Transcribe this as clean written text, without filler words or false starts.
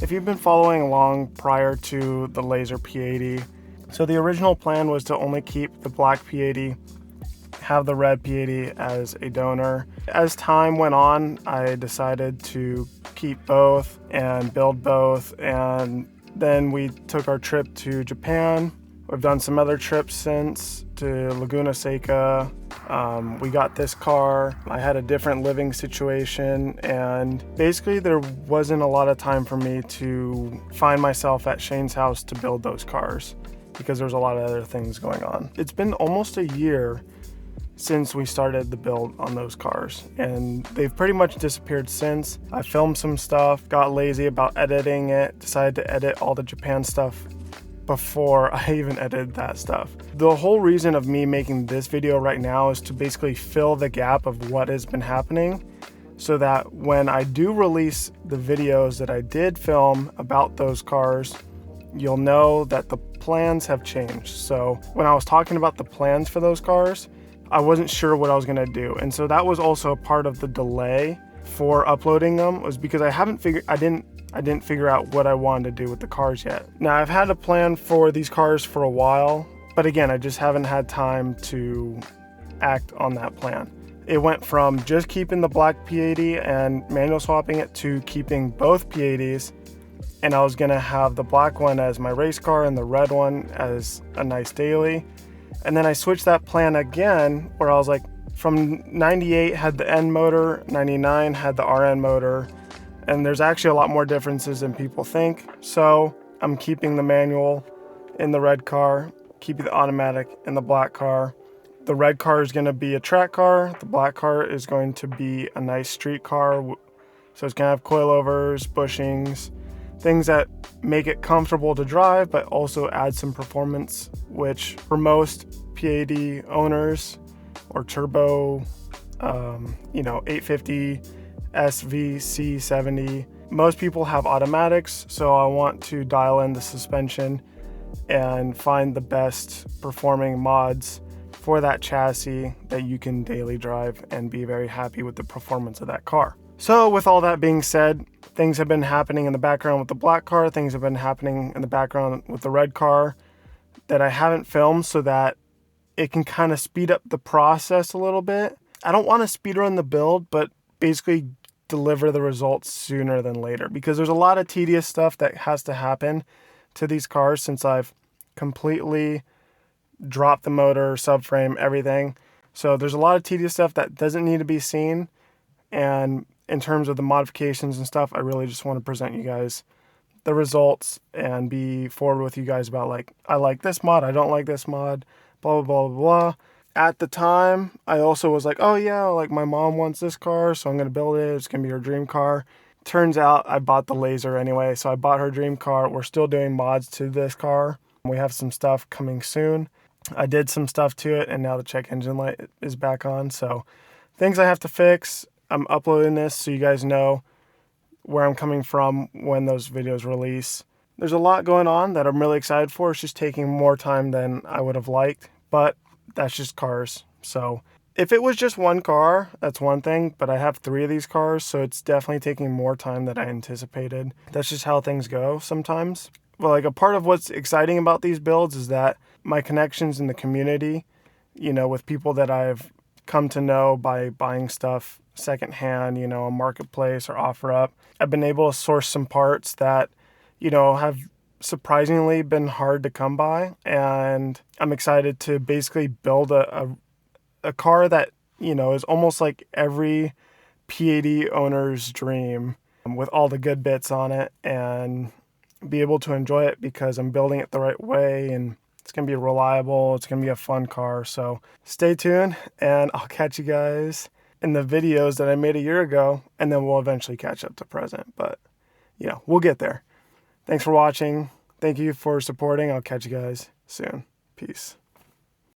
If you've been following along prior to the Laser P80, so the original plan was to only keep the black P80, have the red P80 as a donor. As time went on, I decided to keep both and build both, and then we took our trip to Japan. We've done some other trips since to Laguna Seca. We got this car. I had a different living situation, and basically there wasn't a lot of time for me to find myself at Shane's house to build those cars because there's a lot of other things going on. It's been almost a year since we started the build on those cars, and they've pretty much disappeared since. I filmed some stuff, got lazy about editing it, decided to edit all the Japan stuff before I even edited that stuff. The whole reason of me making this video right now is to basically fill the gap of what has been happening, so that when I do release the videos that I did film about those cars, you'll know that the plans have changed. So when I was talking about the plans for those cars, I wasn't sure what I was gonna do. And so that was also a part of the delay for uploading them, was because I didn't figure out what I wanted to do with the cars yet. Now, I've had a plan for these cars for a while, but again, I just haven't had time to act on that plan. It went from just keeping the black P80 and manual swapping it to keeping both P80s, and I was gonna have the black one as my race car and the red one as a nice daily. And then I switched that plan again, where I was like, from 98 had the N motor, 99 had the RN motor, and there's actually a lot more differences than people think. So I'm keeping the manual in the red car, keeping the automatic in the black car. The red car is going to be a track car. The black car is going to be a nice street car. So it's going to have coilovers, bushings, things that make it comfortable to drive, but also add some performance, which for most P80 owners or turbo, 850, SVC70, most people have automatics, so I want to dial in the suspension and find the best performing mods for that chassis that you can daily drive and be very happy with the performance of that car. So with all that being said, things have been happening in the background with the black car, things have been happening in the background with the red car that I haven't filmed, so that it can kind of speed up the process a little bit. I don't want to speed run the build, but basically deliver the results sooner than later, because there's a lot of tedious stuff that has to happen to these cars since I've completely dropped the motor, subframe, everything. So there's a lot of tedious stuff that doesn't need to be seen, and in terms of the modifications and stuff, I really just want to present you guys the results and be forward with you guys about, like, I like this mod, I don't like this mod, blah, blah, blah, blah. At the time, I also was like, oh yeah, like my mom wants this car, so I'm going to build it. It's going to be her dream car. Turns out I bought the Laser anyway, so I bought her dream car. We're still doing mods to this car. We have some stuff coming soon. I did some stuff to it, and now the check engine light is back on. So things I have to fix. I'm uploading this so you guys know where I'm coming from when those videos release. There's a lot going on that I'm really excited for. It's just taking more time than I would have liked, but that's just cars. So if it was just one car, that's one thing, but I have 3 of these cars, so it's definitely taking more time than I anticipated. That's just how things go sometimes. But like, a part of what's exciting about these builds is that my connections in the community, with people that I've come to know by buying stuff secondhand, a marketplace or OfferUp, I've been able to source some parts that, have surprisingly been hard to come by, and I'm excited to basically build a car that, is almost like every P80 owner's dream, with all the good bits on it, and be able to enjoy it because I'm building it the right way, and it's going to be reliable, it's going to be a fun car. So stay tuned, and I'll catch you guys in the videos that I made a year ago, and then we'll eventually catch up to present, but we'll get there. Thanks for watching. Thank you for supporting. I'll catch you guys soon. Peace.